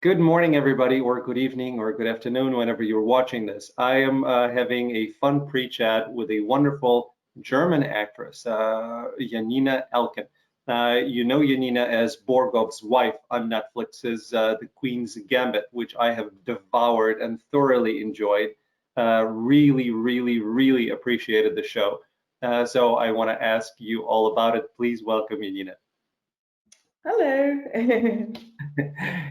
Good morning, everybody, or good evening, or good afternoon, whenever you're watching this. I am having a fun pre-chat with a wonderful German actress, Janina Elkin. You know Janina as Borgov's wife on Netflix's The Queen's Gambit, which I have devoured and thoroughly enjoyed. Really appreciated the show. So I want to ask you all about it. Please welcome Janina. Hello.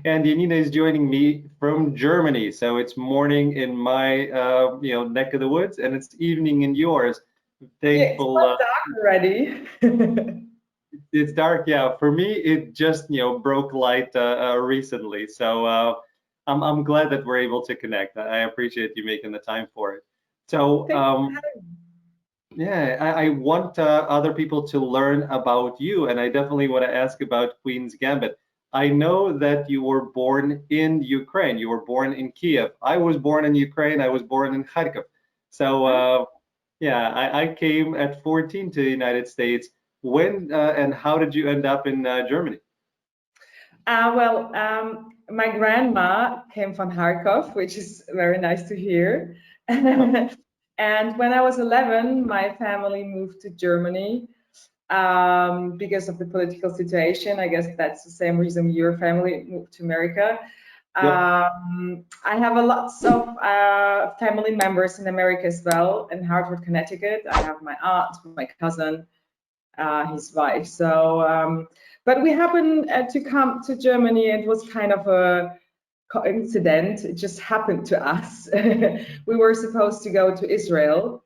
And Janina is joining me from Germany, so it's morning in my neck of the woods, and it's evening in yours. Thankful. Yeah, it's dark already. It's dark, yeah. For me, it just broke light recently, so I'm glad that we're able to connect. I appreciate you making the time for it. So yeah, I want other people to learn about you, and I definitely want to ask about Queen's Gambit. I know that you were born in Ukraine. You were born in Kiev. I was born in Ukraine. I was born in Kharkiv. So yeah, I came at 14 to the United States. When and how did you end up in Germany? My grandma came from Kharkov, which is very nice to hear. And when I was 11, my family moved to Germany because of the political situation. I guess that's the same reason your family moved to America. Yep. I have a lots of family members in America as well, in Hartford, Connecticut. I have my aunt, my cousin, his wife. So, but we happened to come to Germany. It was kind of a coincidence. It just happened to us. We were supposed to go to Israel,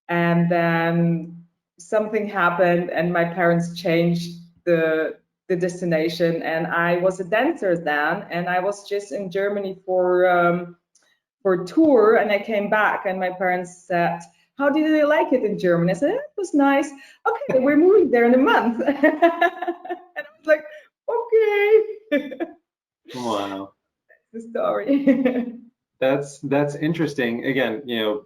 and then something happened, and my parents changed the destination. And I was a dancer then, and I was just in Germany for a tour, and I came back, and my parents said, "How did you like it in Germany?" I said, "It was nice. Okay, we're moving there in a month." And I was like, "Okay." Wow. That's the story. That's interesting. Again,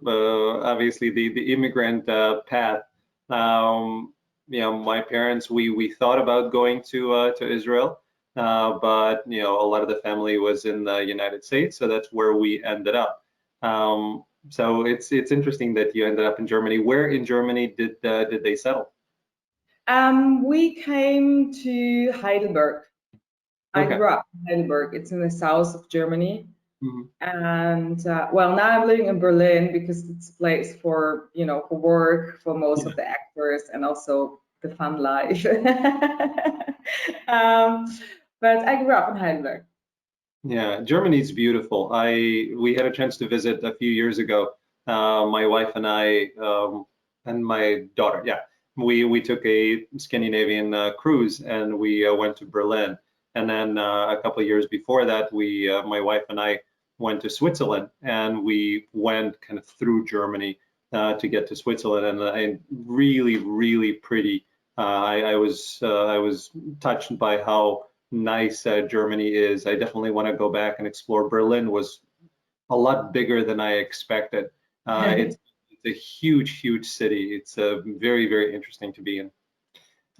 obviously the immigrant path. My parents, we thought about going to Israel, but a lot of the family was in the United States, so that's where we ended up. So it's interesting that you ended up in Germany. Where in Germany did they settle? We came to Heidelberg. I grew up in Heidelberg. It's in the south of Germany. And well, now I'm living in Berlin because it's a place for for work for most of the actors and also the fun life. But I grew up in Heidelberg. Yeah, Germany is beautiful. We had a chance to visit a few years ago. My wife and I and my daughter. Yeah, we took a Scandinavian cruise and we went to Berlin. And then a couple of years before that, my wife and I went to Switzerland, and we went kind of through Germany to get to Switzerland, and really pretty. I was touched by how nice Germany is. I definitely want to go back and explore. Berlin was a lot bigger than I expected. It's a huge city. It's very interesting to be in.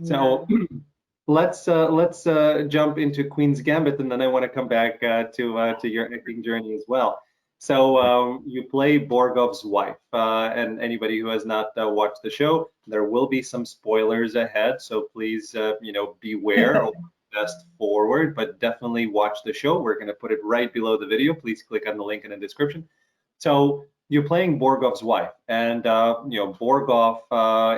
So. Let's jump into Queen's Gambit, and then I want to come back to your acting journey as well. So you play Borgov's wife, and anybody who has not watched the show, there will be some spoilers ahead. So please, beware or fast forward, but definitely watch the show. We're going to put it right below the video. Please click on the link in the description. So you're playing Borgov's wife, and Borgov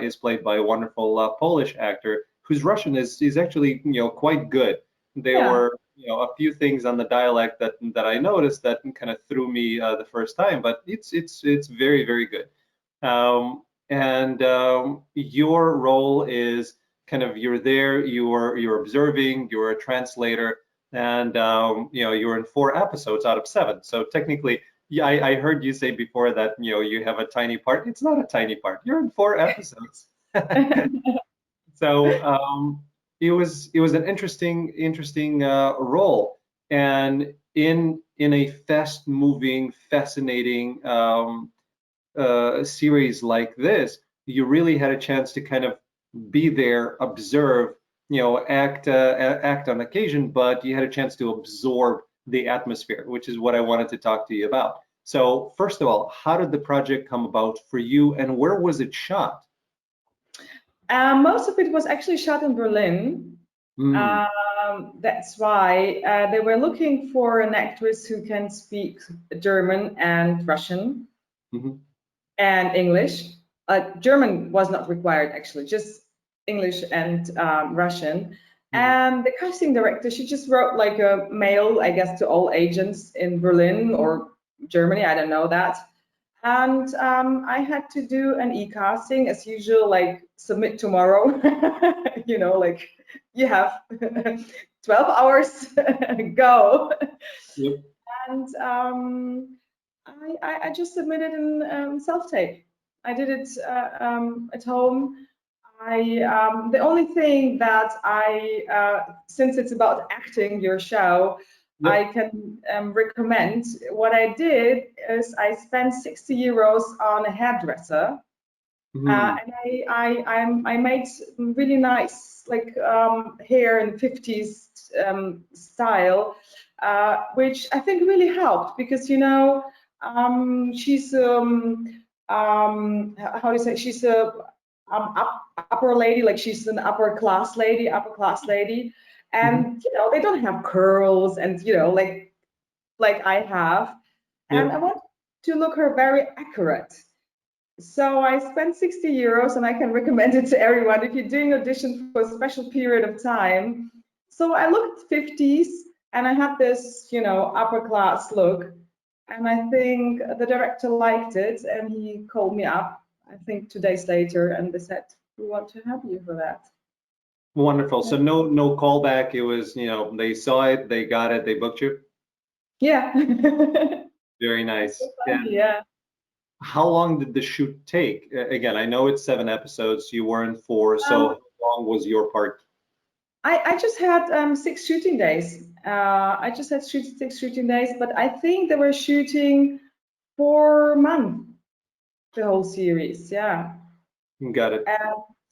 is played by a wonderful Polish actor whose Russian is actually quite good. There were a few things on the dialect that I noticed that kind of threw me the first time, but it's very good. Your role is kind of you're there, you're observing, you're a translator, and you're in 4 episodes out of 7. So technically, yeah, I heard you say before that you have a tiny part. It's not a tiny part. You're in 4 episodes. So it was an interesting role, and in a fast-moving, fascinating series like this, you really had a chance to kind of be there, observe, act on occasion, but you had a chance to absorb the atmosphere, which is what I wanted to talk to you about. So first of all, how did the project come about for you, and where was it shot? Most of it was actually shot in Berlin. That's why they were looking for an actress who can speak German and Russian and English. German was not required, actually, just English and Russian. And the casting director, she just wrote like a mail, I guess, to all agents in Berlin or Germany, I don't know that. And I had to do an e-casting as usual, like submit tomorrow, you know, like you have 12 hours, go. Yep. And I just submitted in self-tape. I did it at home. The only thing that since it's about acting, your show, Yep. I can recommend. What I did is I spent 60 euros on a hairdresser, and I made really nice like hair in 50s style, which I think really helped because she's how do you say, she's a upper lady, like she's an upper class lady, and they don't have curls and like I have, and I want to look her very accurate. So I spent 60 euros, and I can recommend it to everyone if you're doing auditions for a special period of time. So I looked at 50s, and I had this upper class look, and I think the director liked it, and he called me up, I think 2 days later, and they said, we want to have you for that. Wonderful. So no callback. It was, they saw it, they got it, they booked you. Yeah. Very nice. So funny, yeah. How long did the shoot take? Again, I know it's 7 episodes. You were in 4. So how long was your part? I just had 6 shooting days. I just had 6 shooting days, but I think they were shooting 4 months, the whole series. Yeah. Got it.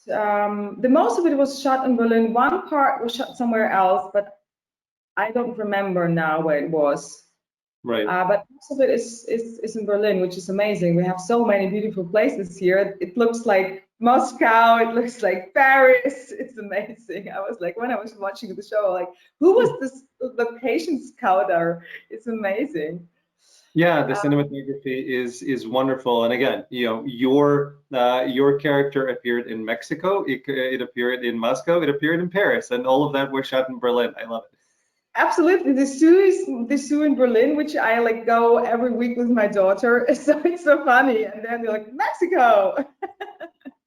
And the most of it was shot in Berlin. One part was shot somewhere else, but I don't remember now where it was. Right. But most of it is in Berlin, which is amazing. We have so many beautiful places here. It looks like Moscow. It looks like Paris. It's amazing. I was like, when I was watching the show, like, who was this location scouter? It's amazing. Yeah, the cinematography is wonderful. And again, your character appeared in Mexico. It appeared in Moscow. It appeared in Paris, and all of that was shot in Berlin. I love it. Absolutely, the zoo in Berlin, which I like go every week with my daughter. So it's so funny. And then they're like, Mexico.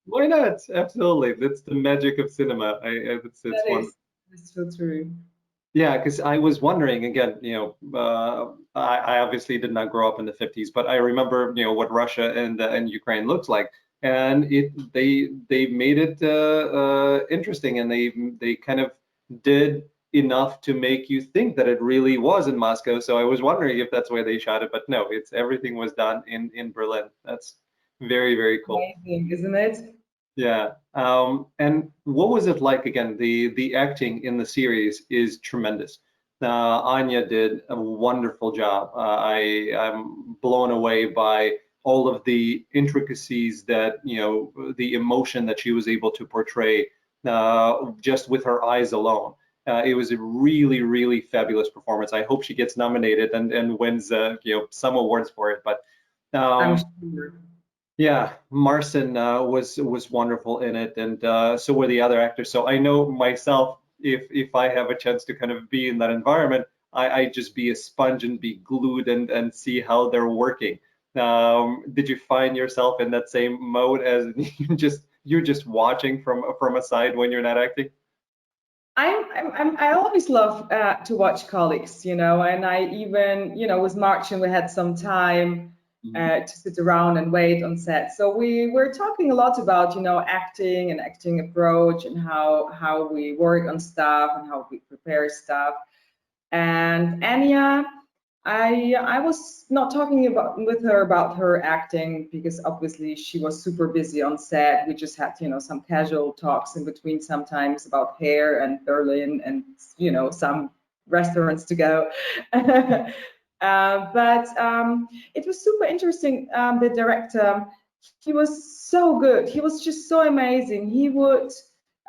Why not? Absolutely, that's the magic of cinema. It's wonderful. It's so true. Yeah, because I was wondering again. I obviously did not grow up in the 50s, but I remember what Russia and Ukraine looked like, and they made it interesting, and they kind of did enough to make you think that it really was in Moscow. So I was wondering if that's where they shot it, but no, everything was done in Berlin. That's very, very cool. Amazing, isn't it? Yeah. And what was it like again? The acting in the series is tremendous. Anya did a wonderful job. I'm blown away by all of the intricacies that the emotion that she was able to portray just with her eyes alone. It was a really, really fabulous performance. I hope she gets nominated and wins some awards for it. But I'm sure. yeah, Marcin was wonderful in it, and so were the other actors. So I know myself, if I have a chance to kind of be in that environment, I just be a sponge and be glued and see how they're working. Did you find yourself in that same mode as you're just watching from a side when you're not acting? I always love to watch colleagues, and I even, with Marcin, we had some time to sit around and wait on set. So we were talking a lot about, acting and acting approach and how we work on stuff and how we prepare stuff. And Anya, I was not talking with her about her acting because obviously she was super busy on set. We just had, some casual talks in between sometimes about hair and Berlin and, some restaurants to go. But it was super interesting. The director, he was so good. He was just so amazing.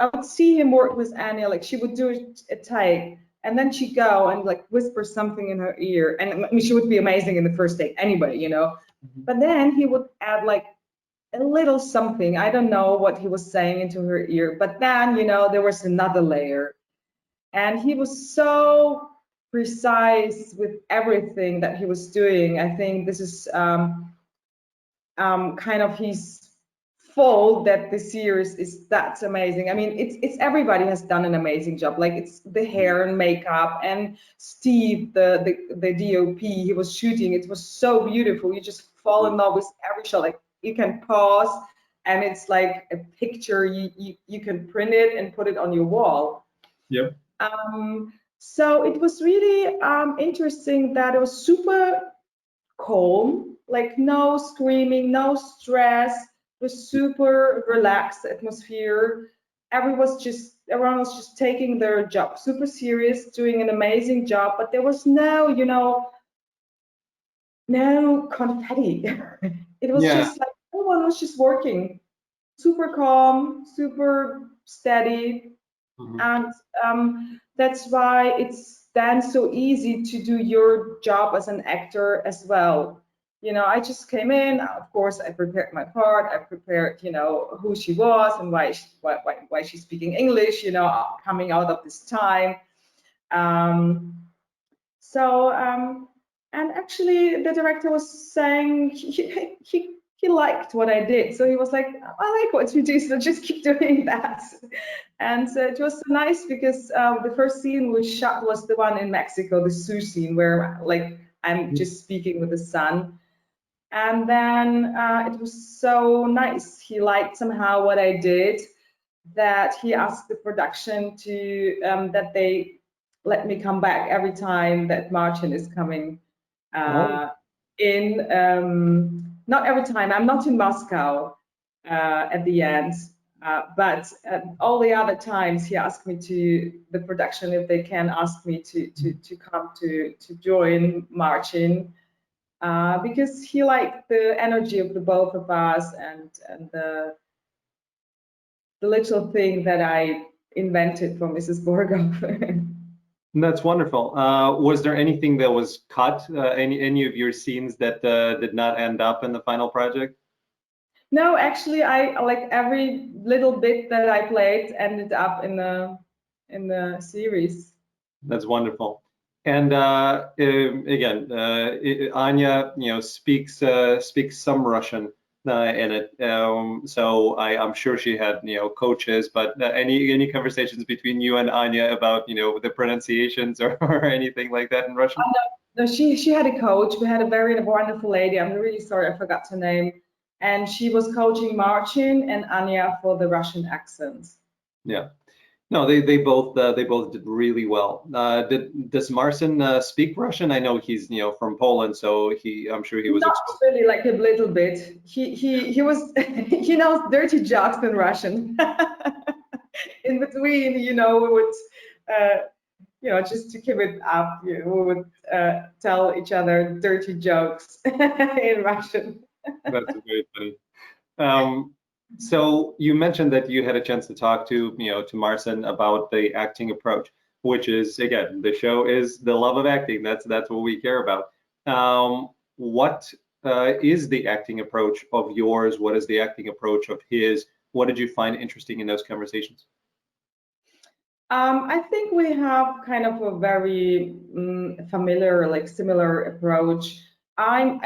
I would see him work with Anya, like she would do a take, and then she'd go and like whisper something in her ear. And I mean, she would be amazing in the first take anyway, you know. But then he would add like a little something. I don't know what he was saying into her ear, but then, you know, there was another layer. And he was so precise with everything that he was doing. I think this is kind of his fault that this series is that's amazing. I mean, it's everybody has done an amazing job. Like it's the hair and makeup, and Steve, the DOP, he was shooting. It was so beautiful. You just fall in love with every shot. Like you can pause, and it's like a picture. You can print it and put it on your wall. Yep. So it was really interesting that it was super calm, like no screaming, no stress. It was super relaxed atmosphere. Everyone was just taking their job super serious, doing an amazing job, but there was no, you know, no confetti. It was just like everyone was just working super calm, super steady. And that's why it's then so easy to do your job as an actor as well. You know, I just came in, of course, I prepared my part, I prepared, you know, who she was and why she's speaking English, you know, coming out of this time. And actually the director was saying he liked what I did. So he was like, I like what you do, so just keep doing that. And it was nice because the first scene we shot was the one in Mexico, the Sioux scene, where like I'm just speaking with the son. And then it was so nice. He liked somehow what I did, that he asked the production to that they let me come back every time that Martin is coming in. Not every time. I'm not in Moscow at the end, but all the other times he asked me to the production if they can ask me to come to join Martin. Because he liked the energy of the both of us and the little thing that I invented for Mrs. Borgov. That's wonderful. Was there anything that was cut? Any of your scenes that did not end up in the final project? No, actually, I like every little bit that I played ended up in the series. That's wonderful. And again, Anya, you know, speaks some Russian in it. So I'm sure she had, you know, coaches. But any conversations between you and Anya about, you know, the pronunciations or anything like that in Russian? No, she had a coach. We had a very wonderful lady. I'm really sorry I forgot her name. And she was coaching Martin and Anya for the Russian accents. Yeah. No, they both did really well. Does Marcin speak Russian? I know he's, you know, from Poland, so I'm sure he was not exposed. really, like a little bit. He was he knows dirty jokes in Russian. In between, you know, we would you know, just to keep it up, we would tell each other dirty jokes in Russian. That's very funny. So you mentioned that you had a chance to talk to, you know, to Marcin about the acting approach, which is, again, the show is the love of acting. That's what we care about. What is the acting approach of yours? What is the acting approach of his? What did you find interesting in those conversations? I think we have kind of a very familiar, like similar approach. I'm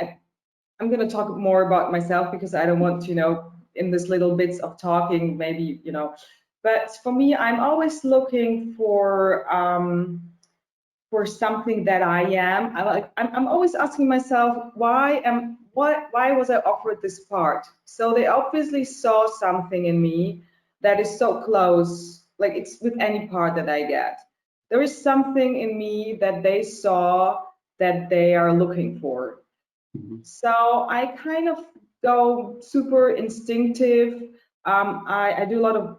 going to talk more about myself because I don't want to, you know, in this little bits of talking, maybe, you know, but for me, I'm always looking for something that I am. I'm always asking myself, why was I offered this part? So they obviously saw something in me that is so close. Like it's with any part that I get. There is something in me that they saw that they are looking for. So I kind of go super instinctive. I do a lot of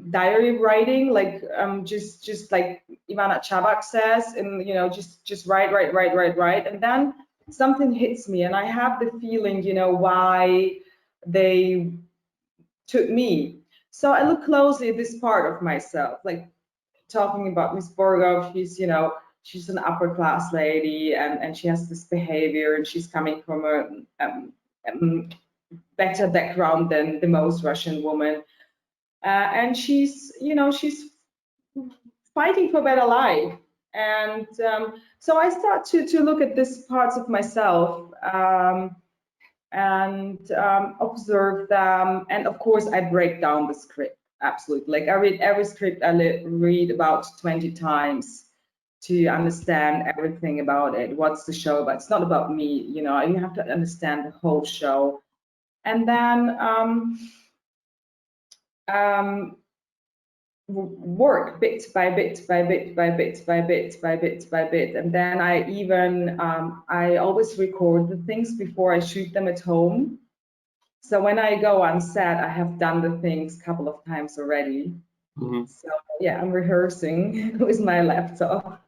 diary writing, like just like Ivana Chabak says, and just write, and then something hits me, and I have the feeling, why they took me. So I look closely at this part of myself, like talking about Miss Borgov. She's an upper class lady, and she has this behavior, and she's coming from a better background than the most Russian woman. And she's fighting for better life. And so I start to look at these parts of myself, and observe them. And of course, I break down the script. Absolutely. Like I read every script, I read about 20 times to understand everything about it. What's the show about? It's not about me, you have to understand the whole show. And then work bit by bit by bit by bit by bit by bit by bit. And then I always record the things before I shoot them at home. So when I go on set, I have done the things a couple of times already. So yeah, I'm rehearsing with my laptop.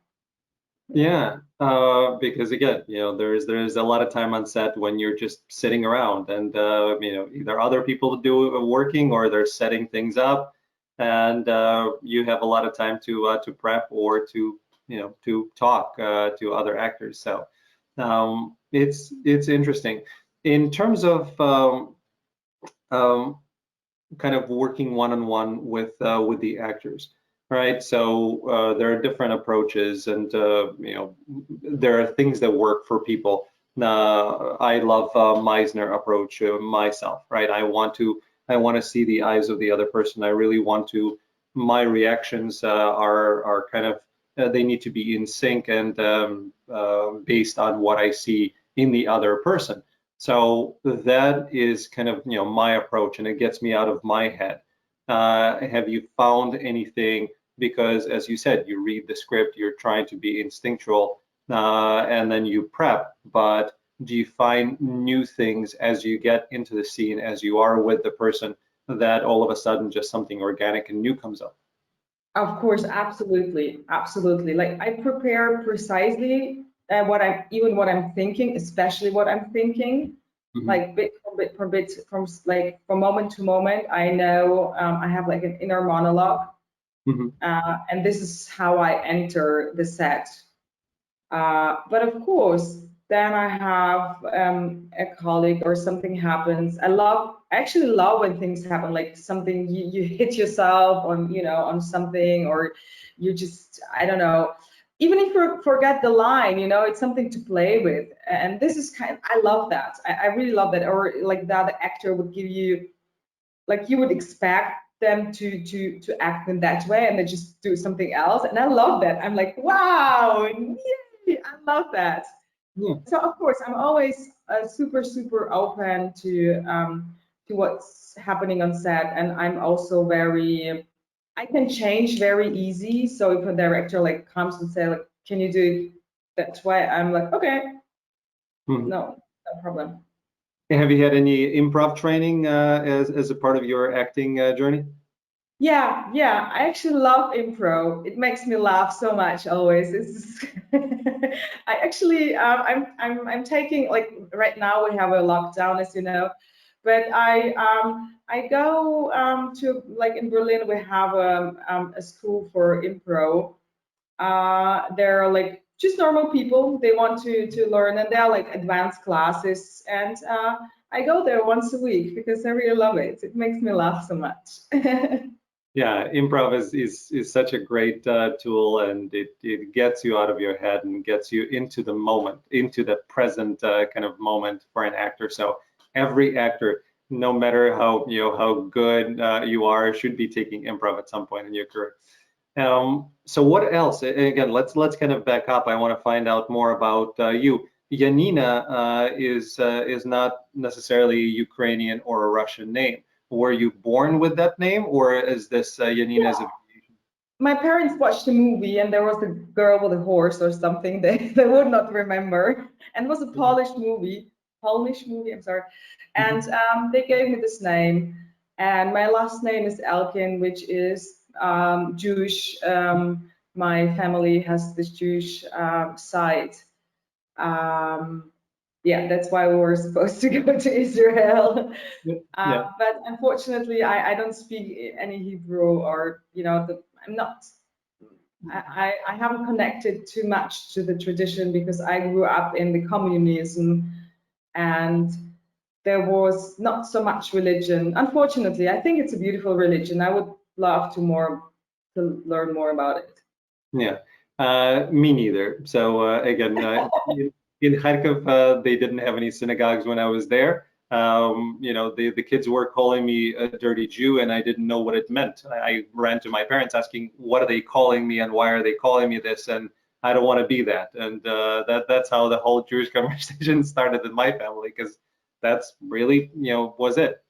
Yeah, because again, there's a lot of time on set when you're just sitting around, and either other people do working or they're setting things up, and you have a lot of time to prep or to talk to other actors. So it's interesting in terms of kind of working one-on-one with the actors. Right, so there are different approaches, and there are things that work for people. I love Meisner approach myself. Right, I want to see the eyes of the other person. I really want to. My reactions are kind of they need to be in sync and based on what I see in the other person. So that is kind of my approach, and it gets me out of my head. Have you found anything? Because as you said, you read the script, you're trying to be instinctual, and then you prep. But do you find new things as you get into the scene, as you are with the person, that all of a sudden just something organic and new comes up? Of course, absolutely, absolutely. Like I prepare precisely what I'm thinking, especially what I'm thinking. Like bit for bit, from moment to moment. I know I have like an inner monologue. And this is how I enter the set. But of course, then I have a colleague or something happens. I actually love when things happen, like something you hit yourself on something, or you just, I don't know, even if you forget the line, it's something to play with. And this is I love that. I really love that. Or like the other actor would give you, like you would expect them to act in that way, and they just do something else. And I love that. I'm like, wow, yay, I love that. Yeah. So of course, I'm always super open to what's happening on set, and I'm also I can change very easy. So if a director like comes and say like, can you do it that way? I'm like, okay, no problem. Have you had any improv training as a part of your acting journey? Yeah, I actually love improv. It makes me laugh so much always. I actually I'm taking, like, right now we have a lockdown, as you know, but I go to, like, in Berlin we have a school for improv. They're like just normal people. They want to learn, and they're like advanced classes, and I go there once a week because I really love it. It makes me laugh so much. Yeah, improv is such a great tool, and it gets you out of your head and gets you into the moment, into the present kind of moment for an actor. So every actor, no matter how how good you are, should be taking improv at some point in your career. So what else? And again, let's kind of back up. I want to find out more about you. Janina is not necessarily Ukrainian or a Russian name. Were you born with that name, or is this Janina as a variation? My parents watched the movie, and there was a girl with a horse or something they would not remember, and it was a Polish movie, I'm sorry, and they gave me this name. And my last name is Elkin, which is Jewish. My family has this Jewish side. Yeah, that's why we were supposed to go to Israel. Yeah. But unfortunately, I don't speak any Hebrew, or I'm not. I haven't connected too much to the tradition because I grew up in the communism, and there was not so much religion. Unfortunately, I think it's a beautiful religion. I would love to learn more about it. Yeah, me neither. So again, in Kharkiv, they didn't have any synagogues when I was there. The kids were calling me a dirty Jew, and I didn't know what it meant. I ran to my parents asking, "What are they calling me, and why are they calling me this?" And I don't want to be that. And that's how the whole Jewish conversation started in my family, because that's really, was it.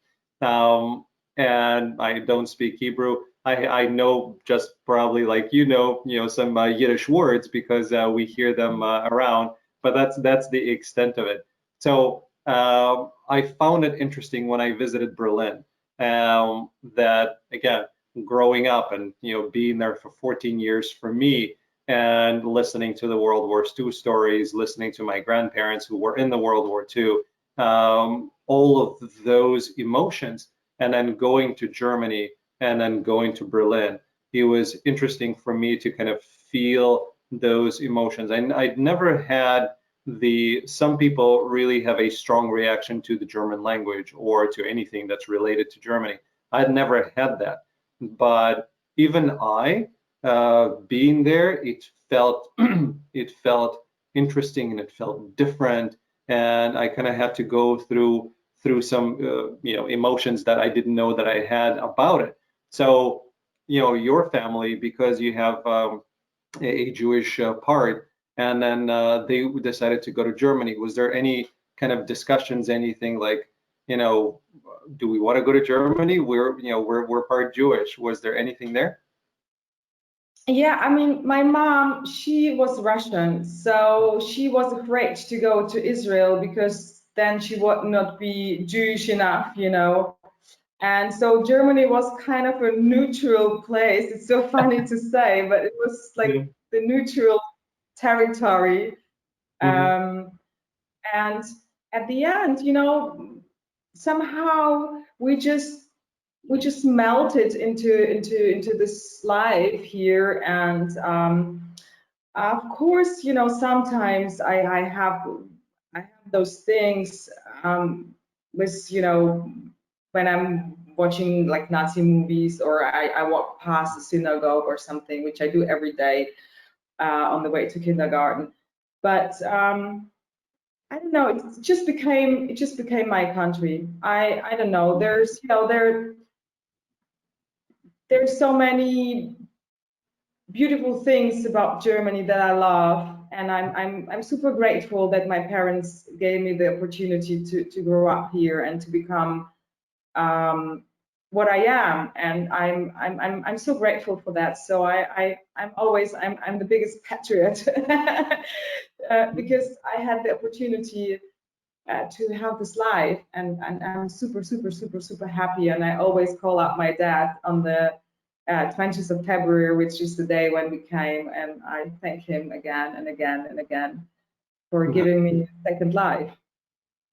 And I don't speak Hebrew. I know just probably like some Yiddish words because we hear them around, but that's the extent of it. So I found it interesting when I visited Berlin, that again, growing up and being there for 14 years for me, and listening to the World War II stories, listening to my grandparents who were in the World War II, all of those emotions, and then going to Germany and then going to Berlin, it was interesting for me to kind of feel those emotions. I'd never had some people really have a strong reaction to the German language or to anything that's related to Germany. I'd never had that. But even being there, it felt it felt interesting, and it felt different. And I kind of had to go through some emotions that I didn't know that I had about it. So your family, because you have a Jewish part, and then they decided to go to Germany. Was there any kind of discussions, anything like, do we want to go to Germany? We're part Jewish. Was there anything there? Yeah, I mean, my mom, she was Russian, so she was afraid to go to Israel because then she would not be Jewish enough, And so Germany was kind of a neutral place. It's so funny to say, but it was like Yeah. the neutral territory. Mm-hmm. And at the end, somehow we just melted into this life here. And of course, sometimes I have those things with when I'm watching like Nazi movies, or I walk past a synagogue or something, which I do every day on the way to kindergarten. But I don't know. It just became my country. I don't know. There's so many beautiful things about Germany that I love, and I'm super grateful that my parents gave me the opportunity to grow up here and to become what I am, and I'm so grateful for that. So I'm the biggest patriot because I had the opportunity to have this life, and I'm super super super super happy. And I always call up my dad on the 20th of February, which is the day when we came, and I thank him again and again and again for giving me a second life.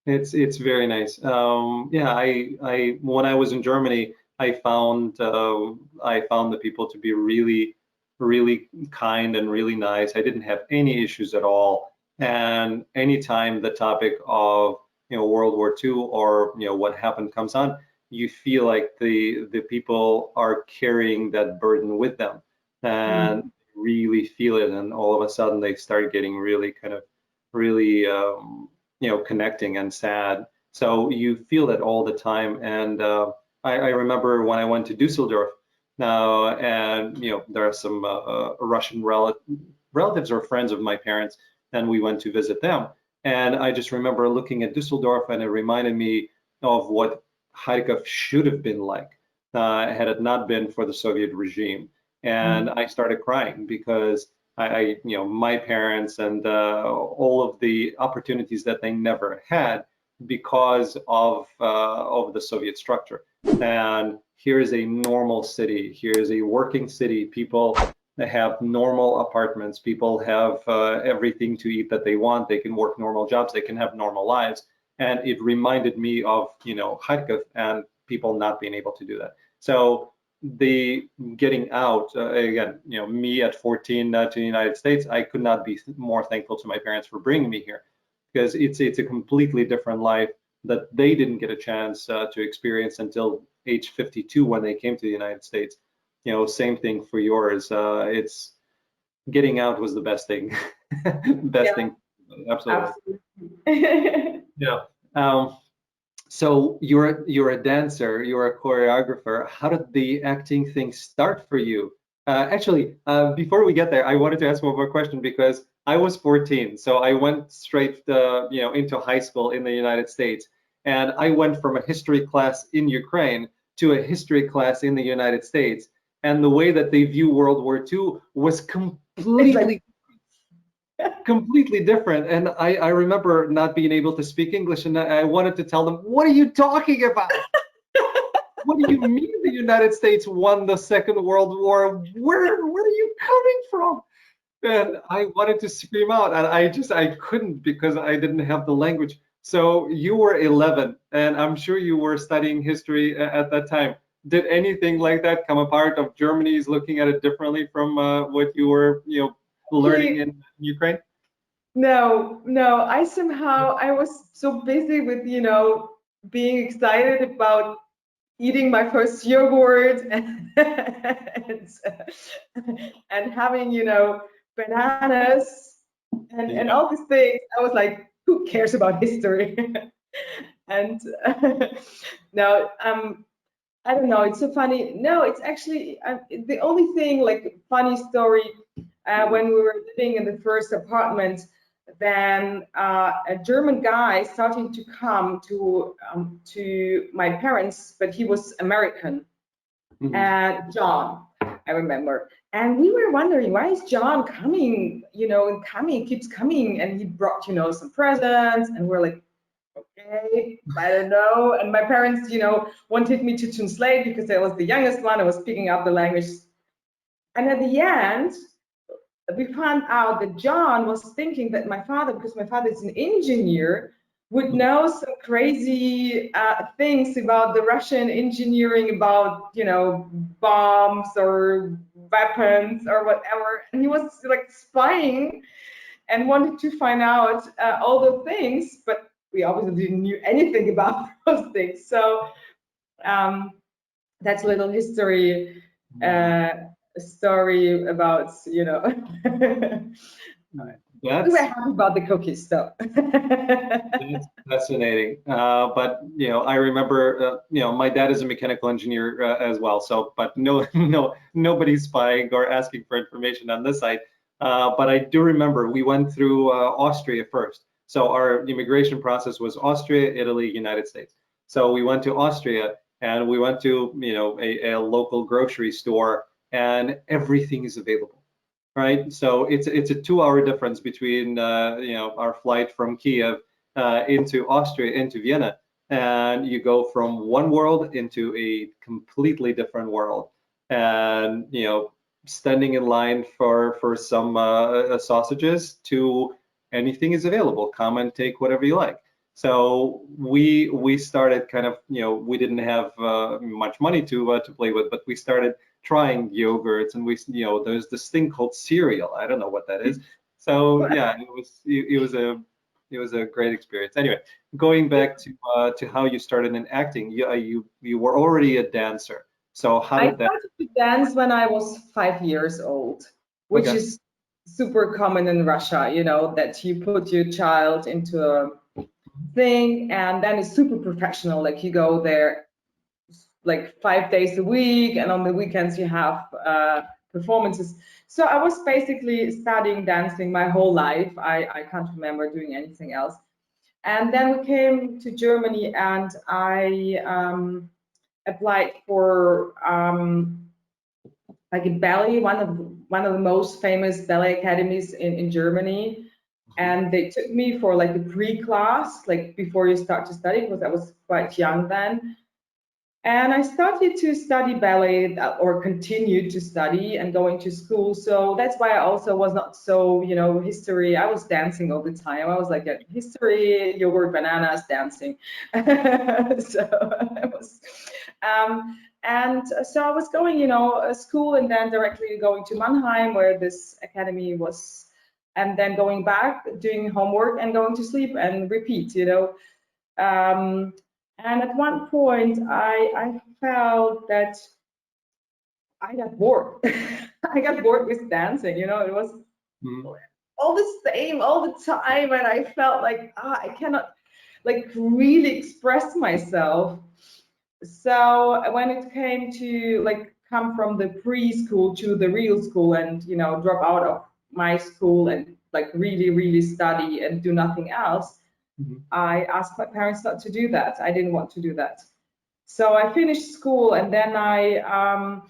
It's very nice. Yeah, I when I was in Germany, I found the people to be really kind and really nice. I didn't have any issues at all. And anytime the topic of World War II or what happened comes on, you feel like the people are carrying that burden with them, and really feel it. And all of a sudden they start getting really kind of really connecting and sad. So you feel that all the time. And I remember when I went to Dusseldorf, and there are some Russian relatives or friends of my parents, and we went to visit them. And I just remember looking at Dusseldorf, and it reminded me of what Kharkiv should have been like had it not been for the Soviet regime. And I started crying because my parents and all of the opportunities that they never had because of the Soviet structure. And here is a normal city. Here is a working city. People have normal apartments. People have everything to eat that they want. They can work normal jobs. They can have normal lives. And it reminded me of, Kharkiv and people not being able to do that. So the getting out, again, me at 14 to the United States, I could not be more thankful to my parents for bringing me here, because it's a completely different life that they didn't get a chance to experience until age 52 when they came to the United States. Same thing for yours. It's getting out was the best thing. Best thing. Absolutely. Yeah. So you're a dancer, you're a choreographer. How did the acting thing start for you? Actually, before we get there, I wanted to ask one more question, because I was 14, so I went straight, into high school in the United States, and I went from a history class in Ukraine to a history class in the United States, and the way that they view World War II was completely different. And I remember not being able to speak English, and I wanted to tell them, what are you talking about? What do you mean the United States won the Second World War? Where are you coming from? And I wanted to scream out, and I couldn't, because I didn't have the language. So you were 11, and I'm sure you were studying history at that time. Did anything like that come apart of Germany's looking at it differently from what you were, learning in Ukraine? No, I was so busy with, being excited about eating my first yogurt and and having, bananas and all these things. I was like, who cares about history? And no, I don't know. It's so funny. No, it's actually the only thing, like funny story, when we were living in the first apartment, then a German guy started to come to my parents, but he was American, and John, I remember. And we were wondering, why is John coming, and keeps coming, and he brought, some presents, and we're like, okay, I don't know. And my parents, wanted me to translate, because I was the youngest one. I was picking up the language. And at the end, we found out that John was thinking that my father, because my father is an engineer, would know some crazy things about the Russian engineering, about, bombs or weapons or whatever. And he was like spying and wanted to find out all the things, but we obviously didn't know anything about those things. So that's a little history story about, we were happy about the cookies, so. That's fascinating. But I remember, my dad is a mechanical engineer as well. So, but nobody's spying or asking for information on this side. But I do remember we went through Austria first. So our immigration process was Austria, Italy, United States. So we went to Austria, and we went to a local grocery store, and everything is available. Right, so it's a 2-hour difference between our flight from Kiev into Austria, into Vienna, and you go from one world into a completely different world. And standing in line for some sausages to anything is available. Come and take whatever you like. So we started kind of, we didn't have much money to play with, but we started trying yogurts, and there's this thing called cereal. I don't know what that is. So yeah, it was a great experience. Anyway, going back to how you started in acting, you were already a dancer. So how did that? I started to dance when I was 5 years old, which is super common in Russia. That you put your child into a thing, and then it's super professional. Like you go there like 5 days a week, and on the weekends you have performances. So I was basically studying dancing my whole life. I can't remember doing anything else. And then we came to Germany, and I applied for like a ballet, one of the most famous ballet academies in Germany. and they took me for like a pre-class, like before you start to study, because I was quite young then. And I started to study ballet, or continued to study and going to school. So that's why I also was not so, history. I was dancing all the time. I was like, history, yogurt, bananas, dancing. So I was, and so I was going, school, and then directly going to Mannheim, where this academy was, and then going back, doing homework, and going to sleep and repeat, and at one point, I felt that I got bored. I got bored with dancing. It was all the same all the time, and I felt like I cannot like really express myself. So when it came to like come from the preschool to the real school, and drop out of my school and like really, really study and do nothing else, I asked my parents not to do that. I didn't want to do that. So I finished school, and then I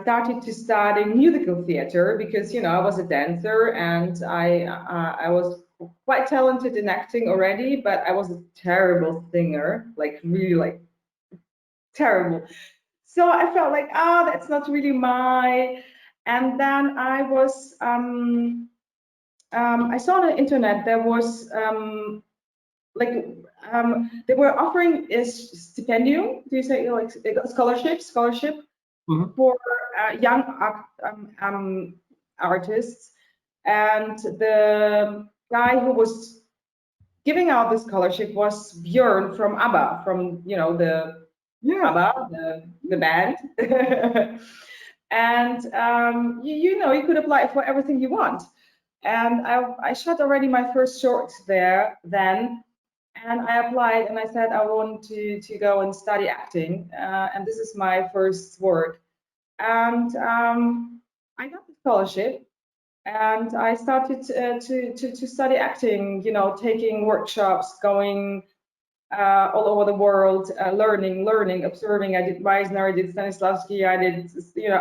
started to study musical theater, because I was a dancer, and I was quite talented in acting already, but I was a terrible singer, like really like terrible. So I felt like, that's not really my. And then I was I saw on the internet there was they were offering a stipendium. Do you say like scholarship for young artists? And the guy who was giving out the scholarship was Björn from ABBA, from ABBA, the band. And you could apply for everything you want. And I shot already my first short there then, and I applied, and I said I want to go and study acting, and this is my first work. And I got the scholarship, and I started to study acting, taking workshops, going all over the world, learning, observing. I did Meisner, I did Stanislavski, I did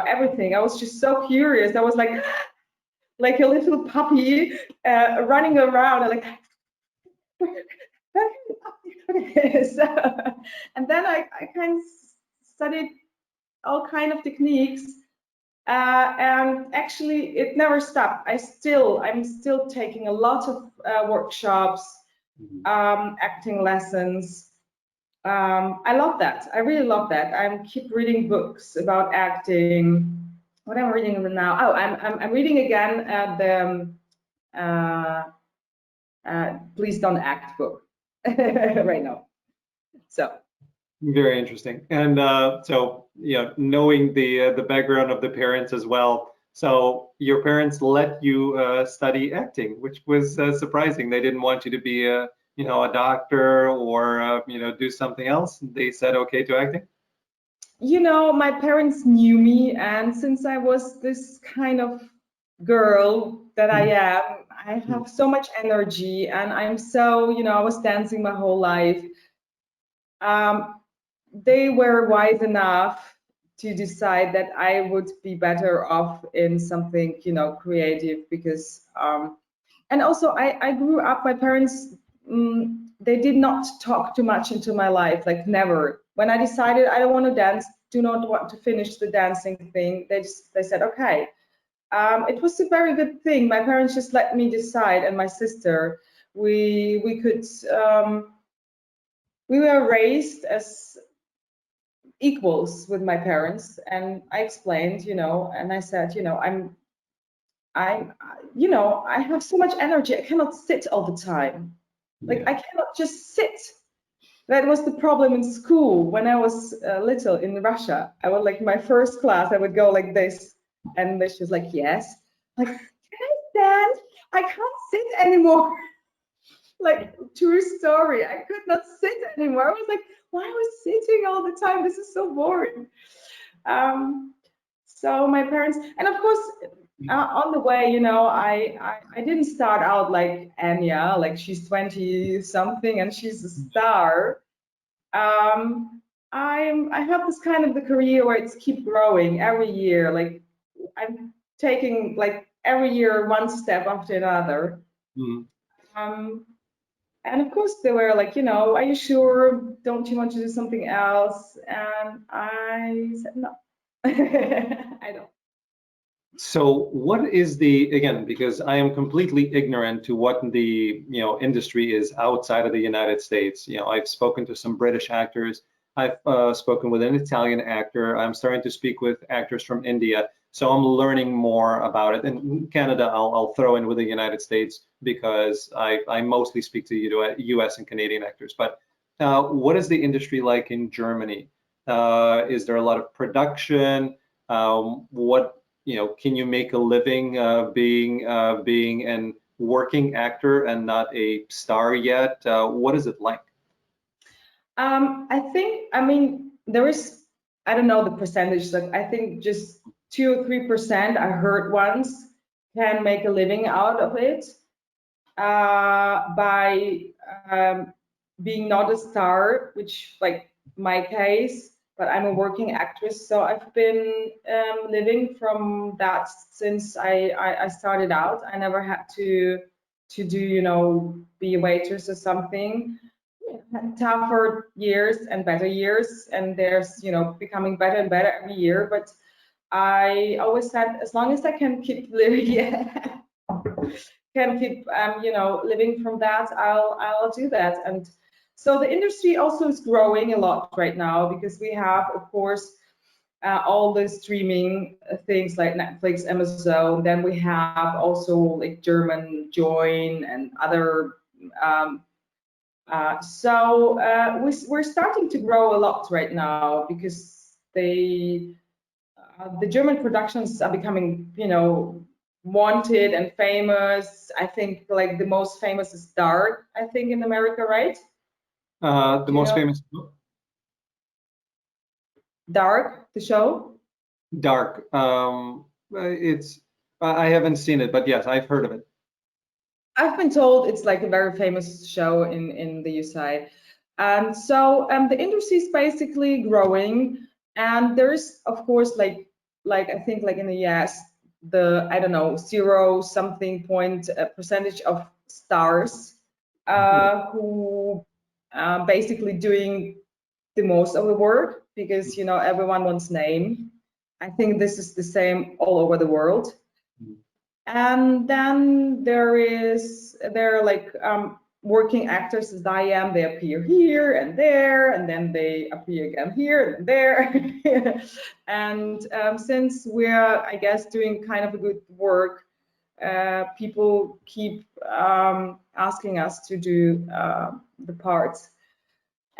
everything. I was just so curious. I was like a little puppy running around, and so, and then I kind of studied all kind of techniques, and actually it never stopped. I'm still taking a lot of workshops, acting lessons. I love that. I really love that. I keep reading books about acting. What am I reading now? Oh, I'm reading again the Please Don't Act book right now. So very interesting. And so knowing the background of the parents as well. So your parents let you study acting, which was surprising. They didn't want you to be a doctor or do something else. They said okay to acting. My parents knew me, and since I was this kind of girl that I am, I have so much energy, and I'm so, I was dancing my whole life. They were wise enough to decide that I would be better off in something, creative, because, and also I grew up, my parents, they did not talk too much into my life, like never. When I decided I don't want to dance, do not want to finish the dancing thing, they said, okay. It was a very good thing. My parents just let me decide, and my sister, we could, we were raised as equals with my parents, and I explained, and I said, I have so much energy, I cannot sit all the time. Like, I cannot just sit. That was the problem in school when I was little in Russia. I would like my first class, I would go like this, and she was like, yes. Like, can I stand? I can't sit anymore. Like, true story. I could not sit anymore. I was like, why am I sitting all the time? This is so boring. So my parents, and of course, on the way, I didn't start out like Anya, like she's 20 something and she's a star. I have this kind of the career where it's keep growing every year. Like I'm taking like every year one step after another. Mm. And of course they were like, are you sure? Don't you want to do something else? And I said no. I don't. So what is again, because I am completely ignorant to what the industry is outside of the United States. I've spoken to some British actors. I've spoken with an Italian actor. I'm starting to speak with actors from India. So I'm learning more about it. And Canada, I'll throw in with the United States because I mostly speak to US and Canadian actors. But what is the industry like in Germany? Is there a lot of production? Can you make a living being an working actor and not a star yet? What is it like? I mean, there is, I don't know the percentage, like I think just 2 or 3% I heard once can make a living out of it by being not a star, which like my case, but I'm a working actress. So I've been living from that since I started out. I never had to do, be a waitress or something. Tougher years and better years, and there's becoming better and better every year. But I always said, as long as I can keep living, can keep living from that, I'll do that. And so the industry also is growing a lot right now because we have, of course, all the streaming things like Netflix, Amazon. Then we have also like German Join and other. We're starting to grow a lot right now because the German productions are becoming, wanted and famous. I think like the most famous is Dark, I think, in America, right? The most famous Dark, the show? Dark. I haven't seen it, but yes, I've heard of it. I've been told it's like a very famous show in the USA. And so the industry is basically growing, and there's of course like I think like in the US, I don't know, 0 something point percentage of stars who basically doing the most of the work because everyone wants name. I think this is the same all over the world. And then there are like working actors as I am. They appear here and there, and then they appear again here and there. And since we're, I guess, doing kind of a good work, people keep asking us to do the parts.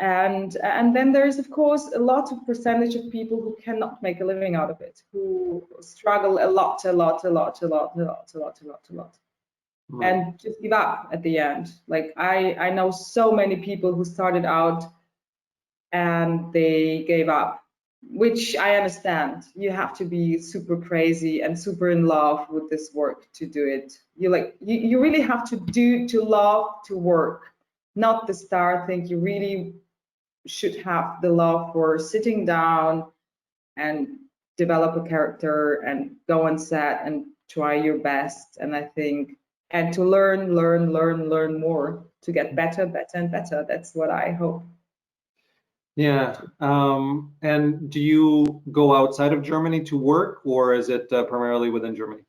And then there is, of course, a lot of percentage of people who cannot make a living out of it, who struggle a lot, right. And just give up at the end. Like I know so many people who started out and they gave up, which I understand. You have to be super crazy and super in love with this work to do it. You really have to love to work, not the star thing. You really should have the love for sitting down and develop a character and go on set and try your best. And I think, and to learn more to get better and better. That's what I hope. Yeah. And do you go outside of Germany to work, or is it primarily within Germany?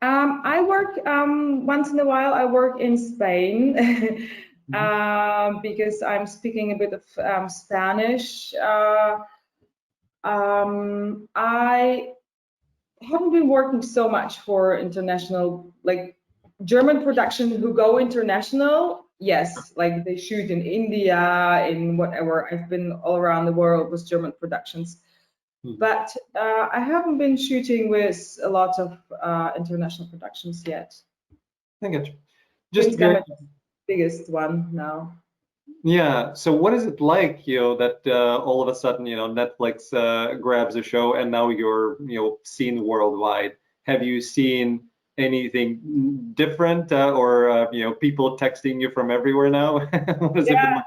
I work once in a while. I work in Spain. Because I'm speaking a bit of Spanish. I haven't been working so much for international, like German production who go international. Yes, like they shoot in India, in whatever. I've been all around the world with German productions. But I haven't been shooting with a lot of international productions yet. I get you. Just Gambit, biggest one now. Yeah. So what is it like, that all of a sudden, Netflix grabs a show and now you're, seen worldwide? Have you seen anything different, or people texting you from everywhere now? What has it been like?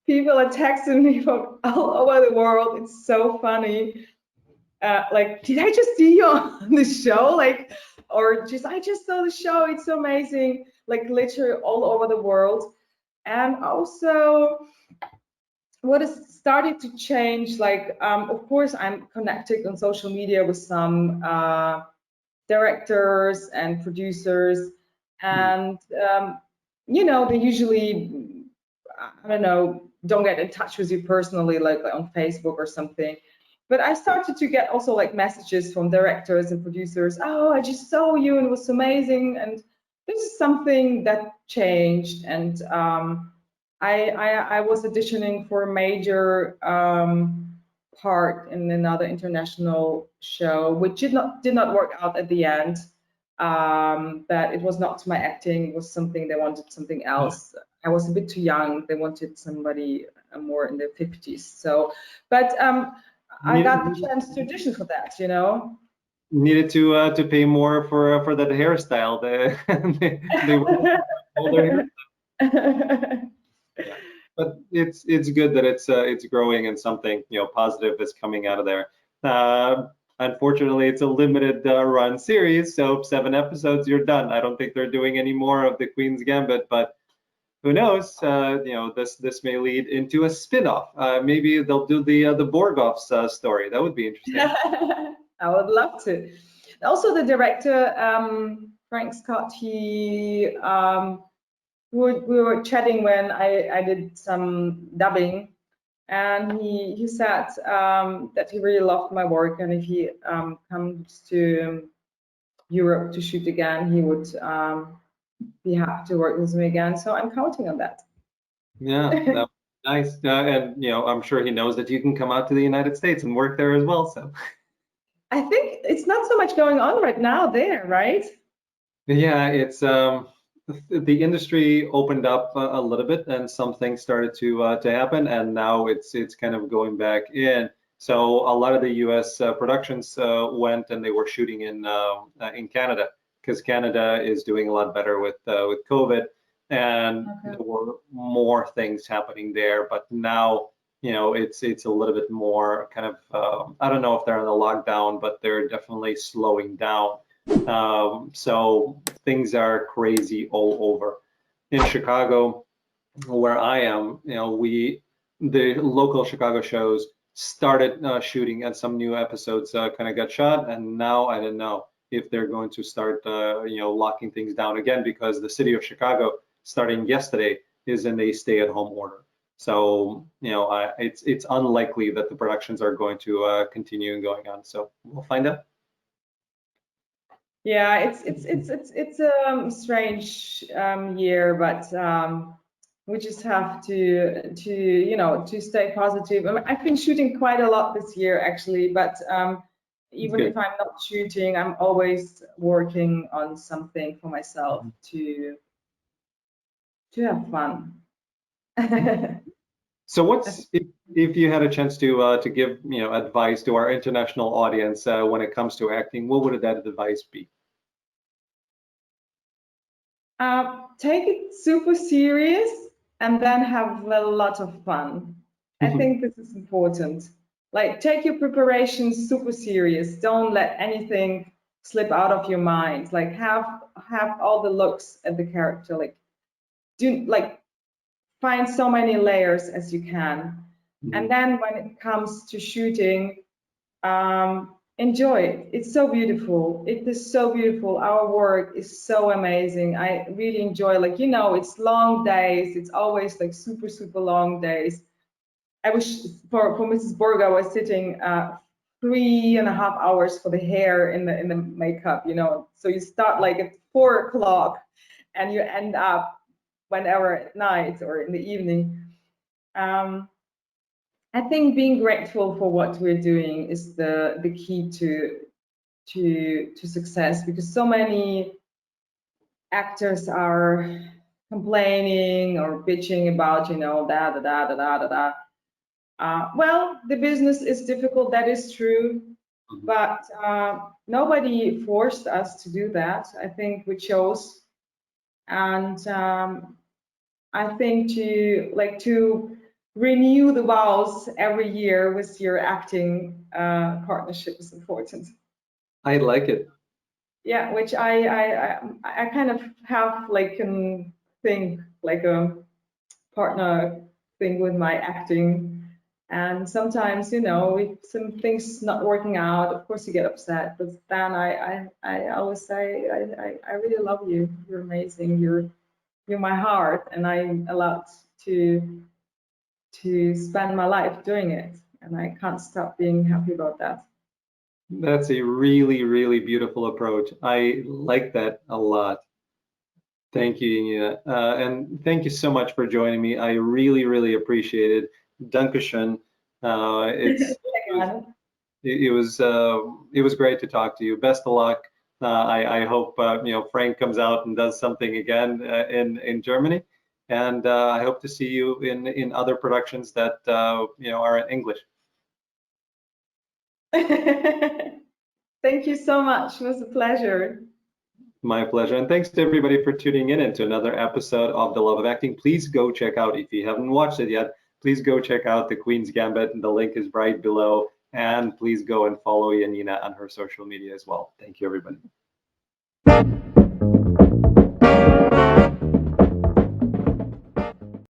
People are texting me from all over the world. It's so funny. like, did I just see you on the show? Like, or just, I just saw the show, it's so amazing. Like literally all over the world. And also what is starting to change, like, of course, I'm connected on social media with some directors and producers, and you know, they usually, I don't know, don't get in touch with you personally, like on Facebook or something. But I started to get also like messages from directors and producers. Oh, I just saw you and it was amazing. And this is something that changed. And I was auditioning for a major part in another international show, which did not work out at the end. But it was not my acting. It was something, they wanted something else. I was a bit too young. They wanted somebody more in their 50s. So, but I got the chance to audition for that, you know. Needed to pay more for that hairstyle. They older hair. Yeah. But it's good that it's growing and something, you know, positive is coming out of there. Unfortunately, it's a limited run series, so 7 episodes, you're done. I don't think they're doing any more of the Queen's Gambit, but who knows? You know, this may lead into a spin-off. Maybe they'll do the Borgov's story. That would be interesting. I would love to. Also, the director, Frank Scott, he we were chatting when I did some dubbing, and he said that he really loved my work, and if he comes to Europe to shoot again, he would be happy to work with me again. So I'm counting on that. Yeah, that nice. And you know, I'm sure he knows that you can come out to the United States and work there as well. So I think it's not so much going on right now there, right? yeah, it's the industry opened up a little bit, and some things started to happen, and now it's kind of going back in. So a lot of the U.S. Productions went and they were shooting in Canada, because Canada is doing a lot better with COVID, and there were more things happening there. But now, you know, it's a little bit more kind of I don't know if they're on a lockdown, but they're definitely slowing down. So things are crazy all over. In Chicago, where I am, you know, the local Chicago shows started shooting, and some new episodes kind of got shot, and now I don't know if they're going to start, you know, locking things down again, because the city of Chicago, starting yesterday, is in a stay-at-home order. So, you know, it's unlikely that the productions are going to continue going on. So we'll find out. Yeah, it's a strange year, but we just have to you know, to stay positive. I mean, I've been shooting quite a lot this year actually, but even if I'm not shooting, I'm always working on something for myself to have fun. So what's, if you had a chance to give, you know, advice to our international audience when it comes to acting, what would that advice be? Take it super serious and then have a lot of fun. I think this is important. Like, take your preparation super serious. Don't let anything slip out of your mind. Like, have all the looks at the character. Like, find so many layers as you can. And then when it comes to shooting, enjoy it. It's so beautiful. It is so beautiful. Our work is so amazing. I really enjoy, like, you know, it's long days. It's always like super, super long days. I wish for Mrs. Borgov, I was sitting 3.5 hours for the hair in the makeup, you know. So you start like at 4 o'clock and you end up whenever at night or in the evening. I think being grateful for what we're doing is the key to success, because so many actors are complaining or bitching about, you know, well, the business is difficult, that is true, but nobody forced us to do that. I think we chose, and I think to renew the vows every year with your acting partnership is important. I like it. Yeah, which I kind of have like a thing, like a partner thing with my acting. And sometimes, you know, if some things not working out, of course you get upset. But then I always say, I really love you. You're amazing. You're my heart, and I'm allowed to spend my life doing it, and I can't stop being happy about that. That's a really, really beautiful approach. I like that a lot. Thank you, Janina. And thank you so much for joining me. I really, really appreciate it. Dankeschön. Again. It was great to talk to you. Best of luck. I hope Frank comes out and does something again in Germany, and I hope to see you in other productions that are in English. Thank you so much. It was a pleasure. My pleasure. And thanks to everybody for tuning in into another episode of The Love of Acting. Please go check out, if you haven't watched it yet, please go check out The Queen's Gambit. The link is right below. And please go and follow Janina on her social media as well. Thank you, everybody.